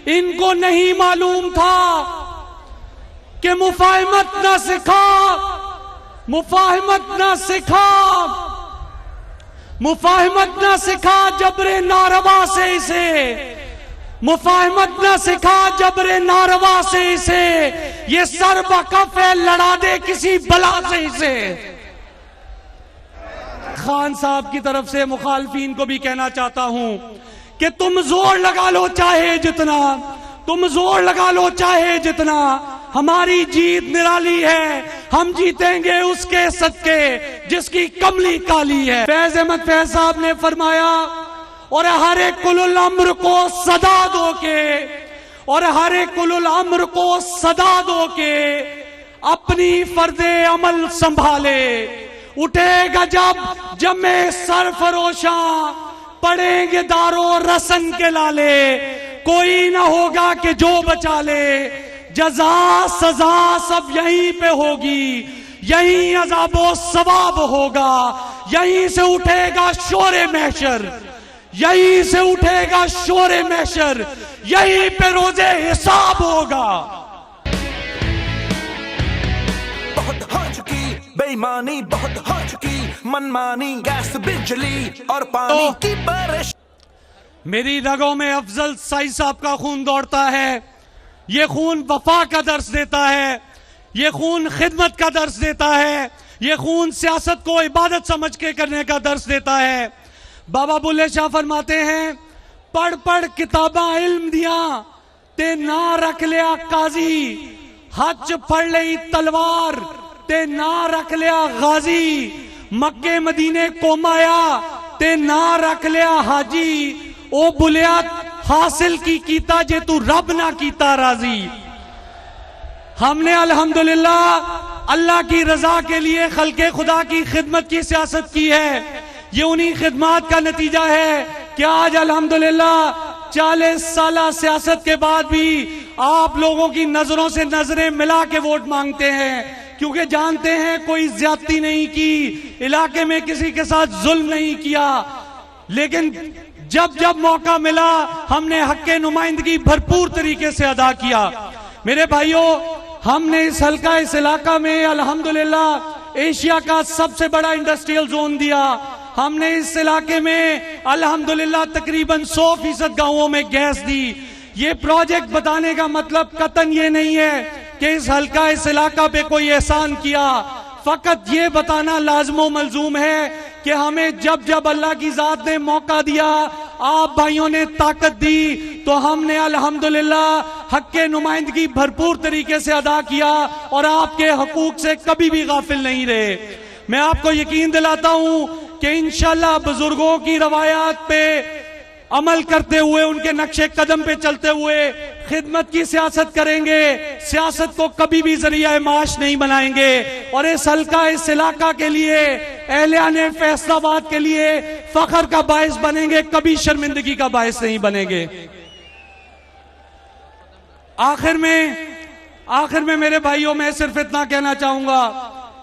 इनको नहीं मालूम था कि मुफाहमत ना सिखा, मुफाहमत ना सिखा, मुफाहमत ना सिखा जबरे नारवा से इसे, मुफाहमत ना सिखा जबरे नारवा से इसे, ये सर बकफ है लड़ा दे किसी बला से इसे। खान साहब की तरफ से मुखालफीन को भी कहना चाहता हूं कि तुम जोर लगा लो चाहे जितना, तुम जोर लगा लो चाहे जितना, हमारी जीत निराली है, हम जीतेंगे उसके सदके जिसकी कमली काली है। फैज अहमद फैज साहब ने फरमाया, और हर एक कुल अम्र को सदा दो के, और हर एक कुल अम्र को सदा दो के अपनी फर्दे अमल संभाले। उठेगा जब में सरफरोशा, पड़ेंगे दारो रसन के लाले, कोई ना होगा कि जो बचा ले, जजा सजा सब यहीं पे होगी, यहीं अज़ाबो सवाब होगा, यहीं से उठेगा शोरे महशर, यहीं से उठेगा शोरे महशर, यहीं पे रोजे हिसाब होगा। बहुत हो चुकी बेईमानी, बहुत हो चुकी मनमानी, गैस बिजली और पानी की बारिश। मेरी रगों में अफजल सईद साहब का खून दौड़ता है, ये खून वफा का दर्स देता है, ये खून खिदमत का दर्स देता है, ये खून सियासत को इबादत समझ के करने का दर्स देता है। बाबा बुल्ले शाह फरमाते हैं, पढ़ पढ़ किताबा इल्म दिया ते ना रख लिया काजी, हज फड़ ली तलवार ते ना रख लिया गाजी, मक्के मदीने को माया ते ना रख लिया हाजी, ओ बुलिया हासिल की कीता जे तू रब ना कीता राजी। हमने अल्हम्दुलिल्लाह अल्लाह की रजा के लिए खल्के खुदा की खिदमत की सियासत की है। ये उन्हीं खिदमात का नतीजा है कि आज अल्हम्दुलिल्लाह 40 साल सियासत के बाद भी आप लोगों की नजरों से नजरें मिला के वोट मांगते हैं, क्योंकि जानते हैं कोई ज्यादती नहीं की, इलाके में किसी के साथ जुल्म नहीं किया। लेकिन जब जब मौका मिला हमने हक के नुमाइंदगी भरपूर तरीके से अदा किया। मेरे भाइयों, हमने इस हल्का इस इलाका में अल्हम्दुलिल्लाह एशिया का सबसे बड़ा इंडस्ट्रियल जोन दिया। हमने इस इलाके में अल्हम्दुलिल्लाह तकरीबन 100% गांवों में गैस दी। ये प्रोजेक्ट बताने का मतलब कतन ये नहीं है कि इस हल्का इस इलाका पे कोई एहसान किया, फकत ये बताना लाजमो मलजूम है कि हमें जब जब अल्लाह की जात ने मौका दिया, आप भाइयों ने ताकत दी, तो हमने अल्हम्दुलिल्लाह हक के नुमाइंदगी भरपूर तरीके से अदा किया और आपके हकूक से कभी भी गाफिल नहीं रहे। मैं आपको यकीन दिलाता हूं कि इंशाल्लाह बुजुर्गों की रवायात पे अमल करते हुए, उनके नक्शे कदम पे चलते हुए खिदमत की सियासत करेंगे, सियासत को कभी भी जरिया माश नहीं बनाएंगे और इस हल्का इस इलाका के लिए, अहलियाने फैसलाबाद के लिए फख्र का बायस बनेंगे, कभी शर्मिंदगी का बायस नहीं बनेंगे। आखिर में मेरे भाइयों, मैं सिर्फ इतना कहना चाहूंगा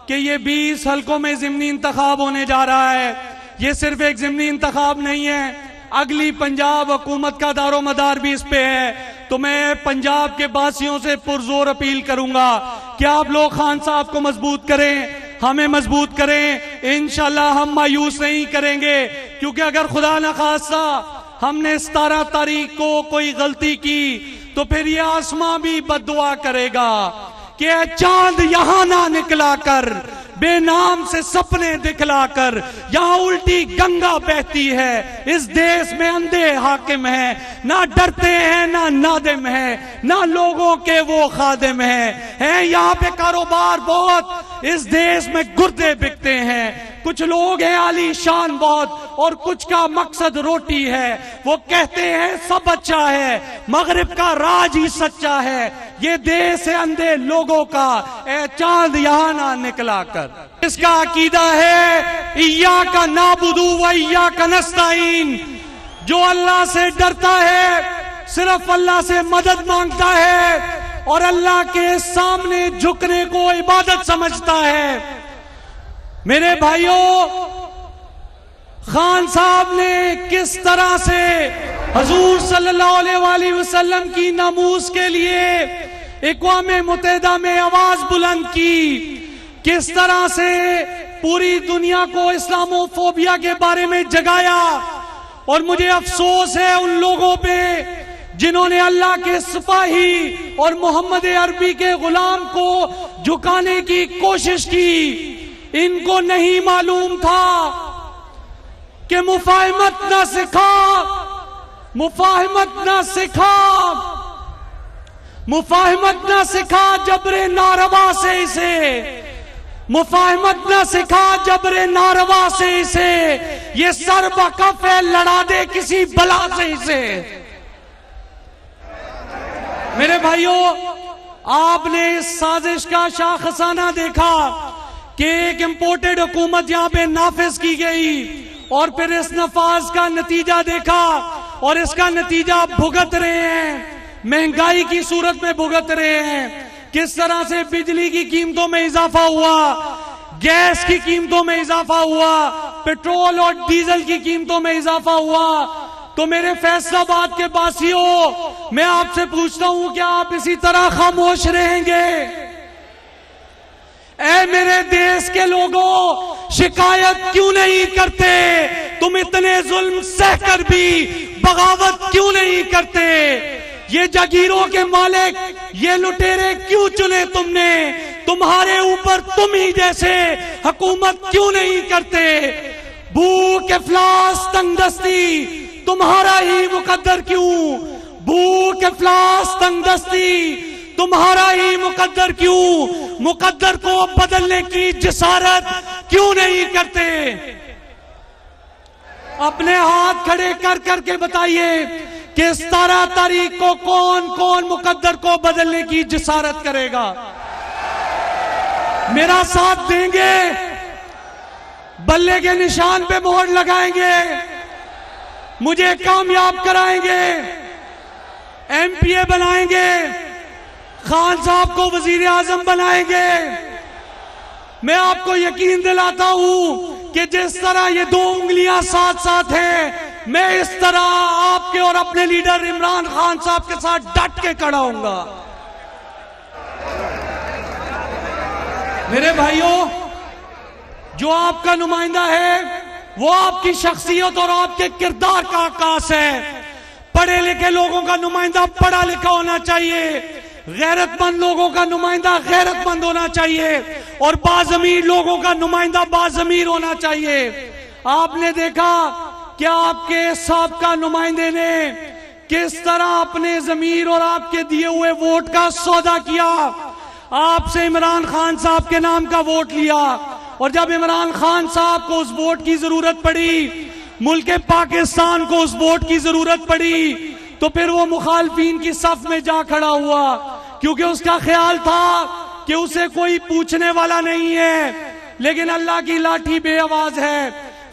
कि ये 20 हल्कों में ज़िमनी इंतखाब होने जा रहा है। ये सिर्फ एक ज़िमनी इंतखाब नहीं है, अगली पंजाब हुकूमत का दारो मदार भी इस पे है। तो मैं पंजाब के बासियों से पुरजोर अपील करूंगा कि आप लोग खान साहब को मजबूत करें, हमें मजबूत करें। इंशाल्लाह हम मायूस नहीं करेंगे, क्योंकि अगर खुदा न खास्ता हमने 17 तारीख को कोई गलती की तो फिर ये आसमां भी बद्दुआ करेगा कि चांद यहां ना निकला कर, बेनाम से सपने दिखलाकर, यहाँ उल्टी गंगा बहती है। इस देश में अंधे हाकिम हैं, ना डरते हैं ना नादिम है, ना लोगों के वो खादिम हैं। यहाँ पे कारोबार बहुत, इस देश में गुर्दे बिकते हैं। कुछ लोग हैं आलीशान बहुत और कुछ का मकसद रोटी है। वो कहते हैं सब अच्छा है, मगरिब का राज ही सच्चा है। ये देश है अंधे लोगों का, ए चांद यहाँ ना निकला कर। इसका अकीदा है इय्याका नाबुदु व इय्याका नस्ताईन। जो अल्लाह से डरता है, सिर्फ अल्लाह से मदद मांगता है और अल्लाह के सामने झुकने को इबादत समझता है। मेरे भाइयों, खान साहब ने किस तरह से हजूर सल्लल्लाहु अलैहि वसल्लम की नामूस के लिए अक़वाम मुत्तहिदा में आवाज बुलंद की। किस तरह से पूरी दुनिया को इस्लामोफोबिया के बारे में जगाया। और मुझे अफसोस है उन लोगों पे जिन्होंने अल्लाह के सिपाही और मोहम्मद अरबी के गुलाम को झुकाने की कोशिश की। इनको नहीं मालूम था कि मुफाहिमत ना सिखा, मुफाहिमत ना सिखा, मुफाहिमत ना सिखा जबरे नारवा से इसे, मुफाहिमत ना सिखा जबरे नारवा से इसे, ये सर बकफ है लड़ा दे किसी बला से इसे। मेरे भाइयों, आपने इस साजिश का शाखसाना देखा कि एक इंपोर्टेड हुकूमत यहां पे नाफिज की गई और फिर इस नफाज का नतीजा देखा और इसका नतीजा भुगत रहे हैं, महंगाई की सूरत में भुगत रहे हैं। किस तरह से बिजली की कीमतों में इजाफा हुआ, गैस की कीमतों में इजाफा हुआ, पेट्रोल और डीजल की कीमतों में इजाफा हुआ। तो मेरे फैसलाबाद के वासियों, मैं आपसे पूछता हूं, क्या आप इसी तरह खामोश रहेंगे? ऐ मेरे देश के लोगों, शिकायत क्यों नहीं करते? तुम इतने जुल्म सहकर भी बगावत क्यों नहीं करते? ये जागीरों के मालिक, ये लुटेरे क्यों चुने तुमने? तुम्हारे ऊपर तुम ही जैसे हुकूमत क्यों नहीं करते? भूख, इफलास, तंगदस्ती तुम्हारा ही मुकद्दर क्यों? भूख, इफलास, तंगदस्ती तुम्हारा ही मुकद्दर क्यों? मुकद्दर को बदलने की जिसारत क्यों नहीं करते? अपने हाथ खड़े कर करके बताइए कि 17 तारीख को कौन कौन मुकद्दर को बदलने की जिसारत करेगा? मेरा साथ देंगे, बल्ले के निशान पे मोहर लगाएंगे, मुझे कामयाब कराएंगे, एमपीए बनाएंगे, खान साहब को वजीर आजम बनाएंगे। मैं आपको यकीन दिलाता हूं कि जिस तरह ये दो उंगलियां साथ साथ हैं, मैं इस तरह आपके और अपने लीडर इमरान खान साहब के साथ डट के खड़ा हूंगा। मेरे भाइयों, जो आपका नुमाइंदा है वो आपकी शख्सियत और आपके किरदार का आकाश है। पढ़े लिखे लोगों का नुमाइंदा पढ़ा लिखा होना चाहिए, गैरतमंद लोगों का नुमाइंदा गैरतमंद होना चाहिए और बाज़मीर लोगों का नुमाइंदा बाज़मीर होना चाहिए। आपने देखा कि आपके साबका नुमाइंदे ने किस तरह अपने ज़मीर और आपके दिए हुए वोट का सौदा किया। आपसे इमरान खान साहब के नाम का वोट लिया और जब इमरान खान साहब को उस वोट की जरूरत पड़ी, मुल्क पाकिस्तान को उस वोट की जरूरत पड़ी, तो फिर वो मुखालफीन की सफ में जा खड़ा हुआ, क्योंकि उसका ख्याल था कि उसे कोई पूछने वाला नहीं है। लेकिन अल्लाह की लाठी बेआवाज है।